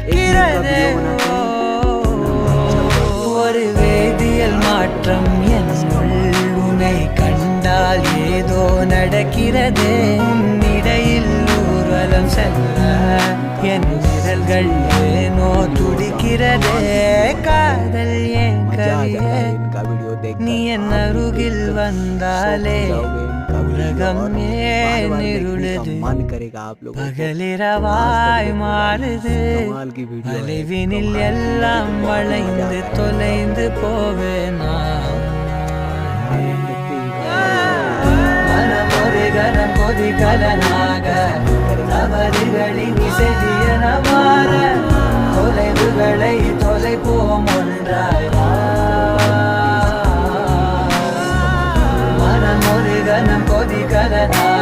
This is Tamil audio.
நடக்கிறதே ஒரு வேதியியல் மாற்றம் என்னுள் உன்னை கண்டால் ஏதோ நடக்கிறதே இடையில் ஊர்வலம் செல்ல என் விரல்கள் ஏனோ துடிக்கிறதே காதல் ஏன் கவியே நீ என் அருகில் வந்தாலே உலகம் ஏன் இருளுது பகலிரவாய் மாறுது அலைவினில் எல்லாம் வளைந்து தொலைந்து போவேனா மனமொரு கனம் கொதிகலனாக தவறுகளின் இசையன மாற தொலைவுகளை தொலைப்போம் ஒன்றாய் மனமொரு கனம் கொதிகலனாக